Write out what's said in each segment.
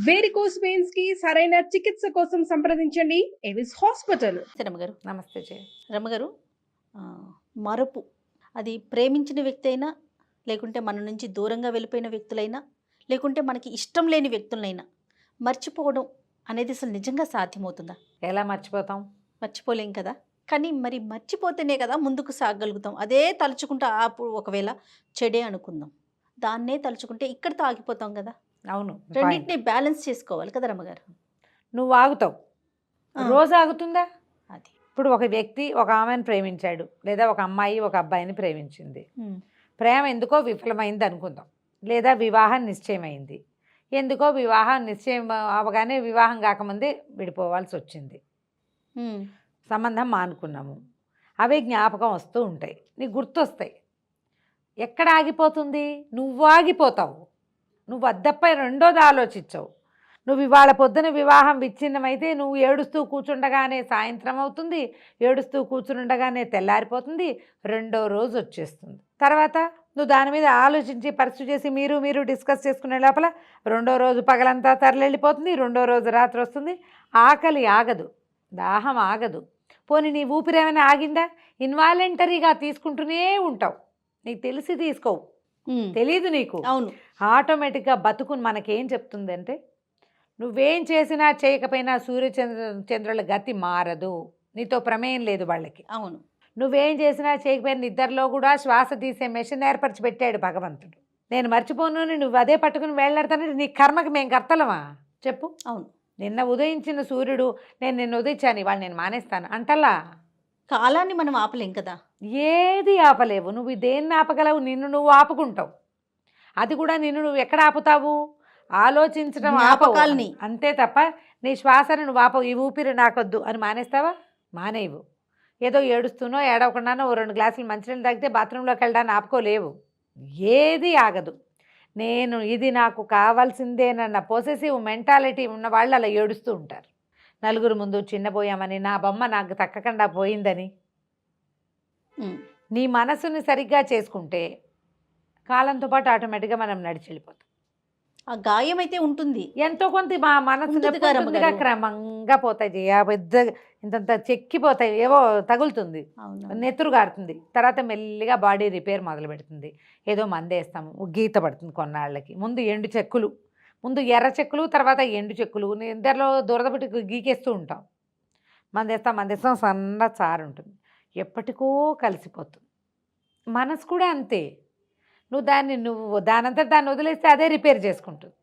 Varicose veins కి సరైన చికిత్స కోసం సంప్రదించండి ఎవిస్ హాస్పిటల్. రమ్మగారు నమస్తే జయ. రమ్మగారు మరపు అది ప్రేమించిన వ్యక్తి అయినా, లేకుంటే మన నుంచి దూరంగా వెళ్ళిపోయిన వ్యక్తులైనా, లేకుంటే మనకి ఇష్టం లేని వ్యక్తులైనా మర్చిపోవడం అనేది అసలు నిజంగా సాధ్యమవుతుందా? ఎలా మర్చిపోతాం? మర్చిపోలేం కదా. కానీ మరి మర్చిపోతేనే కదా ముందుకు సాగగలుగుతాం. అదే తలుచుకుంటే అప్పుడు ఒకవేళ చెడే అనుకుందాం, దాన్నే తలుచుకుంటే ఇక్కడితో ఆగిపోతాం కదా. అవును, రెండింటిని బ్యాలెన్స్ చేసుకోవాలి కదా రమ్మగారు. నువ్వు ఆగుతావు, రోజు ఆగుతుందా? అది ఇప్పుడు ఒక వ్యక్తి ఒక ఆమెను ప్రేమించాడు, లేదా ఒక అమ్మాయి ఒక అబ్బాయిని ప్రేమించింది. ప్రేమ ఎందుకో విఫలమైంది అనుకుందాం, లేదా వివాహం నిశ్చయమైంది. ఎందుకో వివాహం నిశ్చయం అవగానే వివాహం కాకముందే విడిపోవాల్సి వచ్చింది. సంబంధం మానుకున్నాము. అవే జ్ఞాపకం వస్తూ ఉంటాయి, నీకు గుర్తొస్తాయి. ఎక్కడ ఆగిపోతుంది? నువ్వు ఆగిపోతావు. నువ్వు అద్దపై రెండోది ఆలోచించవు. నువ్వు ఇవాళ పొద్దున వివాహం విచ్ఛిన్నమైతే నువ్వు ఏడుస్తూ కూర్చుండగానే సాయంత్రం అవుతుంది, ఏడుస్తూ కూర్చుండగానే తెల్లారిపోతుంది, రెండో రోజు వచ్చేస్తుంది. తర్వాత నువ్వు దాని మీద ఆలోచించి పరీక్ష చేసి మీరు డిస్కస్ చేసుకునే లోపల రెండో రోజు పగలంతా తరలిపోతుంది, రెండో రోజు రాత్రి వస్తుంది. ఆకలి ఆగదు, దాహం ఆగదు. పోనీ నీ ఊపిరేమైనా ఆగిందా? ఇన్వాలంటరీగా తీసుకుంటూనే ఉంటావు. నీకు తెలిసి తీసుకోవు, తెలీదు నీకు. అవును, ఆటోమేటిక్గా బతుకుని మనకేం చెప్తుందంటే, నువ్వేం చేసినా చేయకపోయినా చంద్రుల గతి మారదు, నీతో ప్రమేయం లేదు వాళ్ళకి. అవును, నువ్వేం చేసినా చేయకపోయినా నిద్రలో కూడా శ్వాస తీసే మెషిన్ ఏర్పరిచి పెట్టాడు భగవంతుడు. నేను మర్చిపోను, నువ్వు అదే పట్టుకుని వెళ్ళాడుతానంటే నీ కర్మకి మేము కర్తలమా చెప్పు? అవును. నిన్న ఉదయించిన సూర్యుడు నేను నిన్ను ఉదయించాను, ఇవాళ నేను మానేస్తాను అంటలా. కాలాన్ని మనం ఆపలేం కదా. ఏది ఆపలేవు. నువ్వు దేన్ని ఆపగలవు? నిన్ను నువ్వు ఆపుకుంటావు. అది కూడా నిన్ను నువ్వు ఎక్కడ ఆపుతావు? ఆలోచించడం ఆపకాలని, అంతే తప్ప నీ శ్వాసను నువ్వు ఆపవు. ఈ ఊపిరి నాకొద్దు అని మానేస్తావా? మానేవు. ఏదో ఏడుస్తూనో ఏడవకుండానో 2 గ్లాసులు మంచినీళ్ళు తాగితే బాత్రూంలోకి వెళ్ళడాన్ని ఆపుకోలేవు. ఏది ఆగదు. నేను ఇది నాకు కావాల్సిందేనన్న పొసెసివ్ మెంటాలిటీ ఉన్న వాళ్ళు అలా ఏడుస్తూ ఉంటారు. నలుగురు ముందు చిన్నపోయామని, నా బొమ్మ నాకు తక్కకుండా పోయిందని. నీ మనసుని సరిగ్గా చేసుకుంటే కాలంతో పాటు ఆటోమేటిక్గా మనం నడిచి వెళ్ళిపోతాం. ఆ గాయం అయితే ఉంటుంది, ఎంతో కొంత మా మనసు క్రమంగా పోతాయి. పెద్ద ఇంతంత చెక్కిపోతాయి, ఏవో తగులుతుంది, నెత్తురు గారుతుంది. తర్వాత మెల్లిగా బాడీ రిపేర్ మొదలు పెడుతుంది. ఏదో మందేస్తాము, గీత పడుతుంది కొన్నాళ్ళకి. ముందు ఎండు చెక్కులు, ముందు ఎర్ర చెక్కులు, తర్వాత ఎండు చెక్కులు. ఇద్దరిలో దురద పెట్టి గీకేస్తూ ఉంటాం. మందేస్తాం, సన్న చారు ఉంటుంది, ఎప్పటికో కలిసిపోతుంది. మనసు కూడా అంతే. నువ్వు దానంతా దాన్ని వదిలేస్తే అదే రిపేర్ చేసుకుంటుంది,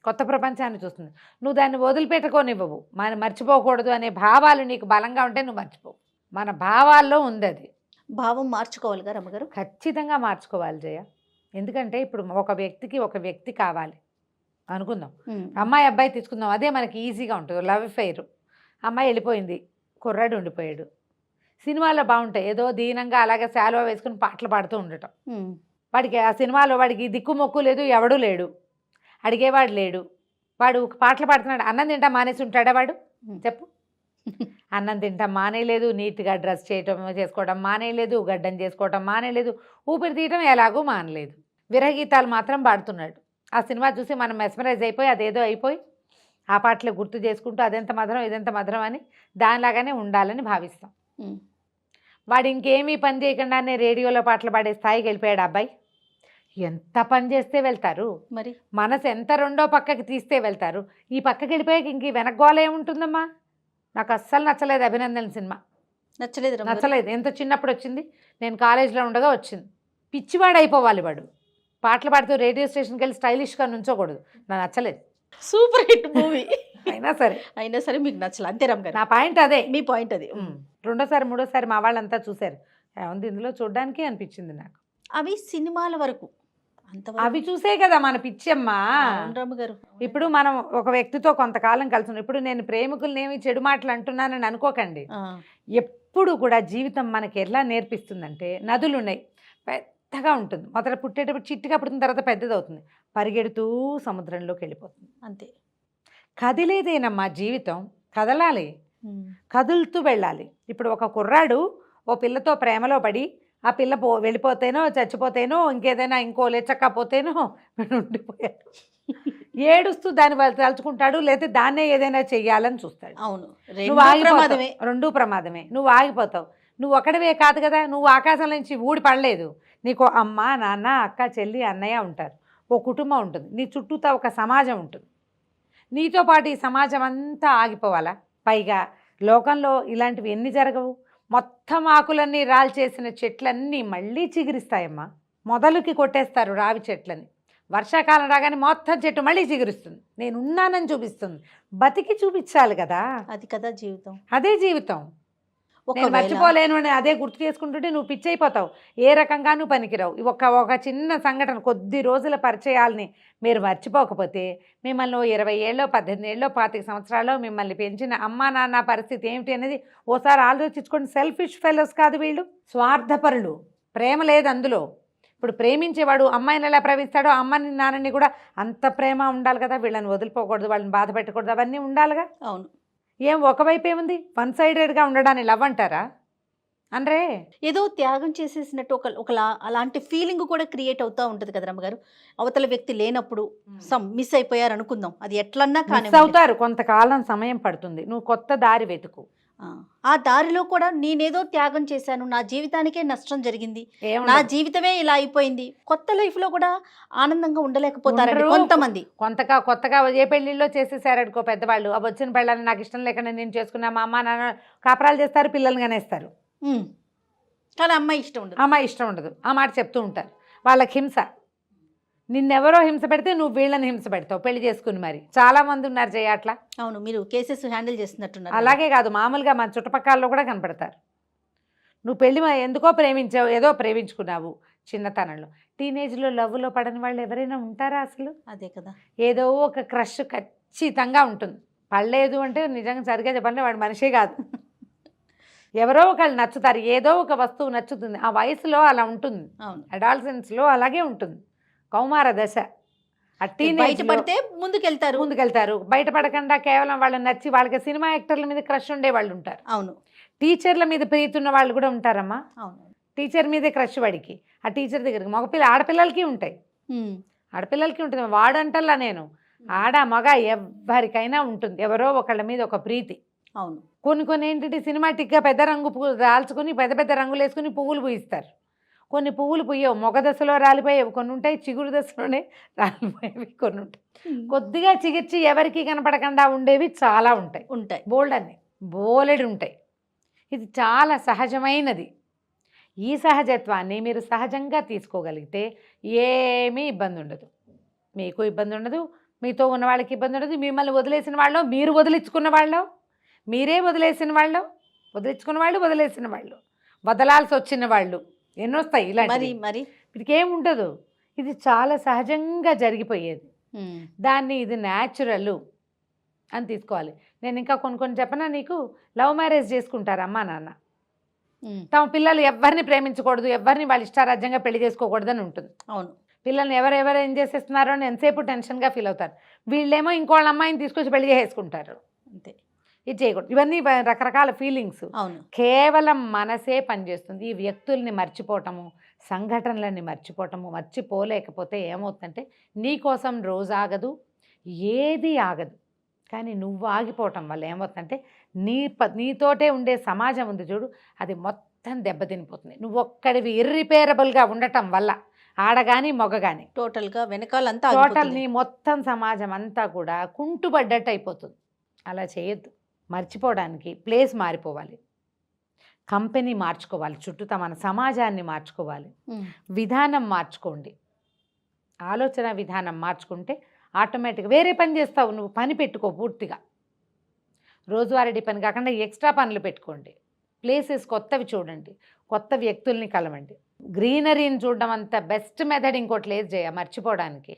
కొత్త ప్రపంచాన్ని చూస్తుంది. నువ్వు దాన్ని వదిలిపెట్టుకోనివ్వవు. మనం మర్చిపోకూడదు అనే భావాలు నీకు బలంగా ఉంటే నువ్వు మర్చిపోవు. మన భావాల్లో ఉంది అది. భావం మార్చుకోవాలి కదా రమ్మగారు. ఖచ్చితంగా మార్చుకోవాలి జయ. ఎందుకంటే ఇప్పుడు ఒక వ్యక్తికి ఒక వ్యక్తి కావాలి అనుకుందాం, అమ్మాయి అబ్బాయి తీసుకుందాం, అదే మనకి ఈజీగా ఉంటుంది. లవ్ అఫైర్, అమ్మాయి వెళ్ళిపోయింది, కుర్రాడు ఉండిపోయాడు. సినిమాల్లో బాగుంటాయి, ఏదో దీనంగా అలాగే శాలువా వేసుకుని పాటలు పాడుతూ ఉండటం. వాడికి ఆ సినిమాలో వాడికి దిక్కుమొక్కు లేదు, ఎవడూ లేడు, అడిగేవాడు లేడు. వాడు పాటలు పాడుతున్నాడు, అన్నం తింటా మానేసి ఉంటాడా వాడు చెప్పు? అన్నం తింటా మానేయలేదు, నీట్గా డ్రెస్ చేసుకోవడం మానేయలేదు, గడ్డం చేసుకోవడం మానేయలేదు, ఊపిరి తీయటం ఎలాగూ మానలేదు. విరహగీతాలు మాత్రం పాడుతున్నాడు. ఆ సినిమా చూసి మనం మెస్మరైజ్ అయిపోయి అదేదో అయిపోయి ఆ పాటలు గుర్తు చేసుకుంటూ అదెంత మధురం ఇదెంత మధురం అని దానిలాగానే ఉండాలని భావిస్తాం. వాడు ఇంకేమీ పని చేయకుండానే రేడియోలో పాటలు పాడే స్థాయికి వెళ్ళిపోయాడు అబ్బాయి. ఎంత పని చేస్తే వెళ్తారు మరి? మనసు ఎంత రెండో పక్కకి తీస్తే వెళ్తారు. ఈ పక్కకి వెళ్ళిపోయాక ఇంక వెనక్గోళ ఏముంటుందమ్మా? నాకు అస్సలు నచ్చలేదు అభినందన సినిమా. నచ్చలేదు. ఎంత చిన్నప్పుడు వచ్చింది, నేను కాలేజీలో ఉండగా వచ్చింది. పిచ్చివాడు అయిపోవాలి వాడు. పాటలు పాడుతూ రేడియో స్టేషన్కి వెళ్ళి స్టైలిష్గా నుంచోకూడదు. నాకు నచ్చలేదు. సూపర్ హిట్ మూవీ అయినా సరే మీకు నచ్చలేదు అంతే రమ్మగారు. నా పాయింట్ అదే. మీ పాయింట్ అది. రెండోసారి మూడోసారి మా వాళ్ళంతా చూశారు, ఏముంది ఇందులో చూడడానికి అనిపించింది నాకు. అవి సినిమాల వరకు అవి చూసే కదా మన పిచ్చమ్మా రమ్మగారు. ఇప్పుడు మనం ఒక వ్యక్తితో కొంతకాలం కలిసి, ఇప్పుడు నేను ప్రేమికులనేమి చెడు మాటలు అంటున్నానని అనుకోకండి. ఎప్పుడు కూడా జీవితం మనకి ఎలా నేర్పిస్తుందంటే, నదులు ఉన్నాయి, పెద్దగా ఉంటుంది, మొదట పుట్టేటప్పుడు చిట్టిగా పుట్టిన తర్వాత పెద్దది అవుతుంది, పరిగెడుతూ సముద్రంలోకి వెళ్ళిపోతుంది. అంతే. కదిలేదేనమ్మా జీవితం, కదలాలి, కదులుతూ వెళ్ళాలి. ఇప్పుడు ఒక కుర్రాడు ఓ పిల్లతో ప్రేమలో పడి ఆ పిల్ల వెళ్ళిపోతేనో చచ్చిపోతేనో ఇంకేదైనా ఇంకో లేచక్కపోతేనో ఉండిపోయాడు. ఏడుస్తూ దాన్ని వాళ్ళు తలుచుకుంటాడు, లేకపోతే దాన్నే ఏదైనా చెయ్యాలని చూస్తాడు. అవును, నువ్వు ఆగిపోతావు, ప్రమాదమే. రెండూ ప్రమాదమే. నువ్వు ఆగిపోతావు. నువ్వు ఒకటివే కాదు కదా, నువ్వు ఆకాశం నుంచి ఊడి పడలేదు. నీకు అమ్మ, నాన్న, అక్క, చెల్లి, అన్నయ్య ఉంటారు. ఓ కుటుంబం ఉంటుంది. నీ చుట్టూతో ఒక సమాజం ఉంటుంది. నీతో పాటు ఈ సమాజం అంతా ఆగిపోవాలా? పైగా లోకంలో ఇలాంటివి ఎన్ని జరగవు? మొత్తం ఆకులన్నీ రాల్చేసిన చెట్లన్నీ మళ్ళీ చిగురిస్తాయమ్మా. మొదలుకి కొట్టేస్తారు రావి చెట్లని. వర్షాకాలం రాగానే మొత్తం చెట్టు మళ్ళీ చిగురిస్తుంది. నేనున్నానని చూపిస్తుంది. బతికి చూపించాలి కదా, అది కదా జీవితం. అదే జీవితం. నేను ఒకవేళ మర్చిపోలేను అని అదే గుర్తు చేసుకుంటుంటే నువ్వు పిచ్చి అయిపోతావు. ఏ రకంగా నువ్వు పనికిరావు. ఒక చిన్న సంఘటన, కొద్ది రోజుల పరిచయాల్ని మీరు మర్చిపోకపోతే మిమ్మల్ని 20 ఏళ్ళో 18 ఏళ్ళో 25 సంవత్సరాల్లో మిమ్మల్ని పెంచిన అమ్మా నాన్న పరిస్థితి ఏమిటి అనేది ఓసారి ఆలోచించుకోండి. సెల్ఫిష్ ఫెలోస్ కాదు వీళ్ళు, స్వార్థపరులు. ప్రేమ లేదు అందులో. ఇప్పుడు ప్రేమించేవాడు అమ్మాయిని ఎలా ప్రేమిస్తాడో అమ్మని నాన్నని కూడా అంత ప్రేమ ఉండాలి కదా. వీళ్ళని వదిలిపోకూడదు, వాళ్ళని బాధ పెట్టకూడదు, అవన్నీ ఉండాలిగా. అవును, ఏం ఒకవైపు ఏముంది? వన్ సైడెడ్గా ఉండడాన్ని లవ్ అంటారా? అంటే ఏదో త్యాగం చేసేసినట్టు అలాంటి ఫీలింగ్ కూడా క్రియేట్ అవుతూ ఉంటుంది కదా రమ్మగారు. అవతల వ్యక్తి లేనప్పుడు మిస్ అయిపోయారు అనుకుందాం, అది ఎట్లన్నా కానీ మిస్ అవుతారు. కొంతకాలం సమయం పడుతుంది. నువ్వు కొత్త దారి వెతుకు. ఆ దారిలో కూడా నేనేదో త్యాగం చేశాను, నా జీవితానికే నష్టం జరిగింది, ఏముండదు. నా జీవితమే ఇలా అయిపోయింది. కొత్త లైఫ్ లో కూడా ఆనందంగా ఉండలేకపోతారండి ఉండరు. కొంతమంది. కొత్తగా ఏ పెళ్లిళ్ళో చేసేసారనుకో పెద్దవాళ్ళు, ఆ వచ్చిన పెళ్ళని నాకు ఇష్టం లేకుండా నేను చేసుకున్నా, మా అమ్మ నాన్న కాపరాలు చేస్తారు, పిల్లల్ని కనేస్తారు. కానీ అమ్మాయి ఇష్టం ఉండదు. అమ్మాయి ఇష్టం ఉండదు. ఆ మాట చెప్తూ ఉంటారు. వాళ్ళకి హింస. నిన్నెవరో హింస పెడితే నువ్వు వీళ్ళని హింస పెడతావు పెళ్లి చేసుకుని. మరి చాలా మంది ఉన్నారు జయ అట్లా. అవును, మీరు కేసెస్ హ్యాండిల్ చేస్తున్నట్టున్నారు. అలాగే కాదు, మామూలుగా మన చుట్టుపక్కలలో కూడా కనపడతారు. నువ్వు పెళ్లి ఎందుకో ప్రేమించావు, ఏదో ప్రేమించుకున్నావు చిన్నతనంలో. టీనేజ్లో లవ్లో పడని వాళ్ళు ఎవరైనా ఉంటారా అసలు? అదే కదా. ఏదో ఒక క్రష్ ఖచ్చితంగా ఉంటుంది. పడలేదు అంటే నిజంగా సరిగ్గా చెప్పాలంటే వాడు మనిషే కాదు. ఎవరో ఒకళ్ళు నచ్చుతారు, ఏదో ఒక వస్తువు నచ్చుతుంది. ఆ వయసులో అలా ఉంటుంది. అవును, అడాల్సెన్స్లో అలాగే ఉంటుంది. కౌమార దశ. ఆ టీనేజ్ బయటపడితే ముందుకెళ్తారు. బయటపడకుండా కేవలం వాళ్ళని నచ్చి వాళ్ళకి సినిమా యాక్టర్ల మీద క్రష్ ఉండే వాళ్ళు ఉంటారు. అవును, టీచర్ల మీద ప్రీతున్న వాళ్ళు కూడా ఉంటారమ్మా. అవును, టీచర్ మీదే క్రష్ వాడికి. ఆ టీచర్ దగ్గరికి ఆడపిల్లలకి ఉంటాయి. ఆడపిల్లలకి ఉంటుంది. వాడంటల్లా నేను ఆడ మగ ఎవరికైనా ఉంటుంది ఎవరో ఒకళ్ళ మీద ఒక ప్రీతి. అవును, కొన్ని ఏంటంటే సినిమాటిక్గా పెద్ద రంగు పువ్వులు రాల్చుకుని పెద్ద రంగులు వేసుకుని పువ్వులు పూయిస్తారు. కొన్ని పువ్వులు పుయ్యవు, మొగ దశలో రాలిపోయేవి కొన్ని ఉంటాయి, చిగురు దశలోనే రాలిపోయేవి కొన్ని ఉంటాయి. కొద్దిగా చిగిర్చి ఎవరికి కనపడకుండా ఉండేవి చాలా ఉంటాయి. బోలెడు ఉంటాయి. ఇది చాలా సహజమైనది. ఈ సహజత్వాన్ని మీరు సహజంగా తీసుకోగలిగితే ఏమీ ఇబ్బంది ఉండదు. మీకు ఇబ్బంది ఉండదు, మీతో ఉన్న వాళ్ళకి ఇబ్బంది ఉండదు. మిమ్మల్ని వదిలేసిన వాళ్ళు, మీరు వదిలించుకున్న వాళ్ళు, మీరే వదిలేసిన వాళ్ళు, వదిలించుకున్న వాళ్ళు, వదిలేసిన వాళ్ళు, వదలాల్సి వచ్చిన వాళ్ళు ఎన్నొస్తాయి ఇలా. మరి వీటికేం ఉండదు. ఇది చాలా సహజంగా జరిగిపోయేది. దాన్ని ఇది న్యాచురల్ అని తీసుకోవాలి. నేను ఇంకా కొన్ని చెప్పనా నీకు. లవ్ మ్యారేజ్ చేసుకుంటారు అమ్మా నాన్న. తమ పిల్లలు ఎవరిని ప్రేమించకూడదు, ఎవరిని వాళ్ళ ఇష్టారాజ్యంగా పెళ్లి చేసుకోకూడదు అని ఉంటుంది. అవును, పిల్లల్ని ఎవరెవరు ఏం చేసేస్తున్నారో అని ఎంతసేపు టెన్షన్గా ఫీల్ అవుతారు. వీళ్ళేమో ఇంకోళ్ళ అమ్మాయిని తీసుకొచ్చి పెళ్లి చేసుకుంటారు. అంతే. ఇది చేయకూడదు. ఇవన్నీ రకరకాల ఫీలింగ్స్. అవును, కేవలం మనసే పనిచేస్తుంది. ఈ వ్యక్తుల్ని మర్చిపోవటము, సంఘటనలని మర్చిపోవటము, మర్చిపోలేకపోతే ఏమవుతుందంటే నీకోసం రోజు ఆగదు, ఏది ఆగదు. కానీ నువ్వు ఆగిపోవటం వల్ల ఏమవుతుందంటే నీతోటే ఉండే సమాజం ఉంది చూడు, అది మొత్తం దెబ్బతినిపోతుంది. నువ్వు ఒక్కడివి ఇర్రిపేరబుల్గా ఉండటం వల్ల ఆడగాని మొగగాని టోటల్గా వెనకాలంతా టోటల్ నీ మొత్తం సమాజం అంతా కూడా కుంటుపడ్డట్టు అయిపోతుంది. అలా చేయొద్దు. మర్చిపోవడానికి ప్లేస్ మారిపోవాలి, కంపెనీ మార్చుకోవాలి, చుట్టూ మన సమాజాన్ని మార్చుకోవాలి, విధానం మార్చుకోండి. ఆలోచన విధానం మార్చుకుంటే ఆటోమేటిక్గా వేరే పని చేస్తావు. నువ్వు పని పెట్టుకో పూర్తిగా. రోజువారీ పని కాకుండా ఎక్స్ట్రా పనులు పెట్టుకోండి. ప్లేసెస్ కొత్తవి చూడండి, కొత్త వ్యక్తుల్ని కలవండి. గ్రీనరీని చూడడం అంత బెస్ట్ మెథడ్ ఇంకోటి లేదు జయ మర్చిపోవడానికి.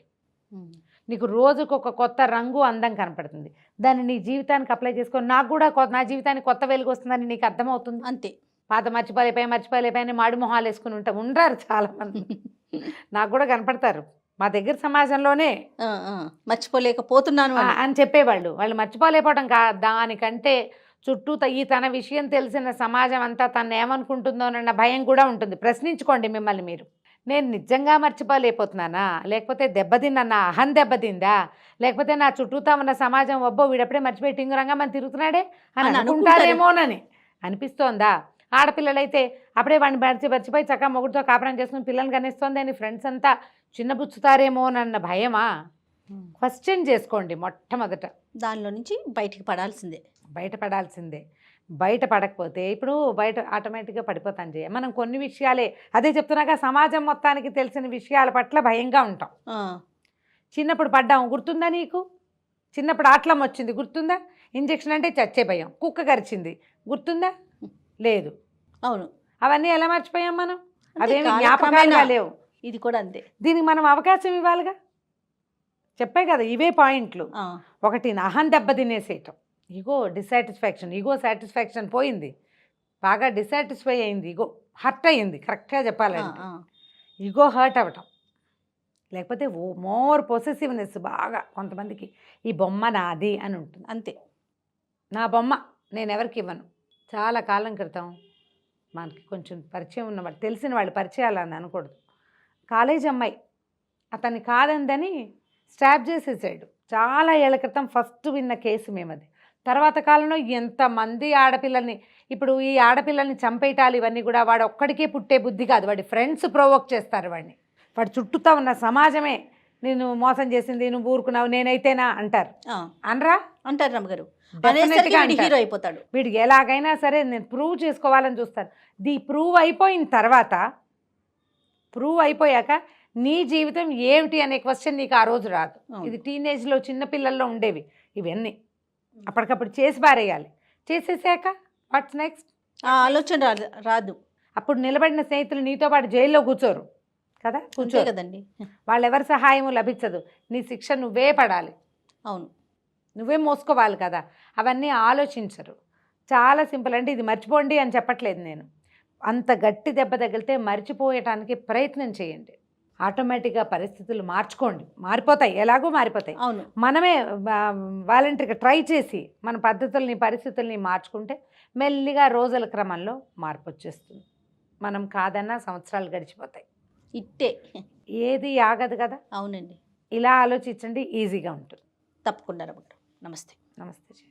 నీకు రోజుకు ఒక కొత్త రంగు అందం కనపడుతుంది. దాన్ని నీ జీవితానికి అప్లై చేసుకో. నాకు కూడా నా జీవితానికి కొత్త వెలుగు వస్తుందని నీకు అర్థమవుతుంది. అంతే. పాత మర్చిపోలేకపోయి మాడి మొహాలు వేసుకుని ఉండరు చాలామంది. నాకు కూడా కనపడతారు మా దగ్గర సమాజంలోనే. మర్చిపోలేకపోతున్నాను అని చెప్పేవాళ్ళు. వాళ్ళు మర్చిపోలేకపోవడం దానికంటే చుట్టూ తన విషయం తెలిసిన సమాజం అంతా తను ఏమనుకుంటుందోనన్న భయం కూడా ఉంటుంది. ప్రశ్నించుకోండి మిమ్మల్ని మీరు. నేను నిజంగా మర్చిపోలేకపోతున్నానా, లేకపోతే దెబ్బతిన్నా అహం దెబ్బతిందా, లేకపోతే నా చుట్టూతా ఉన్న సమాజం ఒబ్బో వీడప్పుడే మర్చిపోయి టింగురంగా మనం తిరుగుతున్నాడే అని అని అనుకుంటారేమోనని అనిపిస్తోందా? ఆడపిల్లలైతే అప్పుడే వాడిని మర్చిపోయి చక్కగా మొగుడితో కాపురం చేసుకుని పిల్లల్ని కనిస్తోంది అని ఫ్రెండ్స్ అంతా చిన్నబుచ్చుతారేమోనన్న భయమా? క్వశ్చన్ చేసుకోండి మొట్టమొదట. దానిలో నుంచి బయటికి పడాల్సిందే. బయటపడాల్సిందే. బయటపడకపోతే ఇప్పుడు బయట ఆటోమేటిక్గా పడిపోతాను చేయ. మనం కొన్ని విషయాలే అదే చెప్తున్నాక సమాజం మొత్తానికి తెలిసిన విషయాల పట్ల భయంగా ఉంటాం. చిన్నప్పుడు పడ్డాము గుర్తుందా నీకు? చిన్నప్పుడు ఆటలం వచ్చింది గుర్తుందా? ఇంజెక్షన్ అంటే చచ్చే భయం. కుక్క కరిచింది గుర్తుందా? లేదు. అవును. అవన్నీ ఎలా మర్చిపోయాం మనం? అంతే, అవేమి కాలక్రమేణా జ్ఞాపకాలుగా లేవు. ఇది కూడా అంతే. దీనికి మనం అవకాశం ఇవ్వాలిగా. చెప్పే కదా ఇవే పాయింట్లు. ఒకటి అహం దెబ్బ తినేసేయటం, ఈగో డిసాటిస్ఫాక్షన్, ఈగో సాటిస్ఫాక్షన్ పోయింది, బాగా డిసాటిస్ఫై అయింది, ఈగో హర్ట్ అయ్యింది. కరెక్ట్గా చెప్పాలంటే ఈగో హర్ట్ అవ్వటం, లేకపోతే మోర్ పొసెసివ్నెస్ బాగా కొంతమందికి. ఈ బొమ్మ నాది అని ఉంటుంది అంతే. నా బొమ్మ నేను ఎవరికి ఇవ్వను. చాలా కాలం క్రితం మనకి కొంచెం పరిచయం ఉన్నవాళ్ళు తెలిసిన వాళ్ళు పరిచయాలని అనకూడదు, కాలేజ్ అమ్మాయి అతన్ని కాదందని స్టాప్ చేసేసాడు. చాలా ఏళ్ల క్రితం ఫస్ట్ విన్న కేసు మేము అది. తర్వాత కాలంలో ఎంతమంది ఆడపిల్లల్ని, ఇప్పుడు ఈ ఆడపిల్లల్ని చంపేయటాలు ఇవన్నీ కూడా వాడు ఒక్కడికే పుట్టే బుద్ధి కాదు, వాడి ఫ్రెండ్స్ ప్రొవోక్ చేస్తారు వాడిని. వాడు చుట్టూతా ఉన్న సమాజమే నేను మోసం చేసింది, నువ్వు ఊరుకున్నావు, నేనైతేనా అంటారు. అనరా? అంటారు రమ్మగారు. డెఫినెట్గా హీరో అయిపోతాడు వీడికి. ఎలాగైనా సరే నేను ప్రూవ్ చేసుకోవాలని చూస్తాను. ప్రూవ్ అయిపోయిన తర్వాత, ప్రూవ్ అయిపోయాక నీ జీవితం ఏమిటి అనే క్వశ్చన్ నీకు ఆ రోజు రాదు. ఇది టీనేజ్లో చిన్నపిల్లల్లో ఉండేవి ఇవన్నీ. అప్పటికప్పుడు చేసి పారేయాలి. చేసేసాక వాట్స్ నెక్స్ట్ ఆలోచన రాదు. అప్పుడు నిలబడిన స్నేహితులు నీతో పాటు జైల్లో కూర్చోరు కదా, కూర్చో కదండి. వాళ్ళెవరి సహాయము లభించదు. నీ శిక్ష నువ్వే పడాలి. అవును, నువ్వే మోసుకోవాలి కదా. అవన్నీ ఆలోచించరు. చాలా సింపుల్. అంటే ఇది మర్చిపోండి అని చెప్పట్లేదు నేను. అంత గట్టి దెబ్బ తగిలితే మర్చిపోయటానికి ప్రయత్నం చేయండి. ఆటోమేటిక్గా పరిస్థితులు మార్చుకోండి, మారిపోతాయి, ఎలాగో మారిపోతాయి. అవును. మనమే వాలంటరీగా ట్రై చేసి మన పద్ధతుల్ని పరిస్థితుల్ని మార్చుకుంటే మెల్లిగా రోజుల క్రమంలో మార్పు వచ్చేస్తుంది. మనం కాదన్నా సంవత్సరాలు గడిచిపోతాయి. ఇట్టే ఏది ఆగదు కదా. అవునండి. ఇలా ఆలోచించండి, ఈజీగా ఉంటుంది. తప్పకుండా రమ్మగారు. నమస్తే. నమస్తే.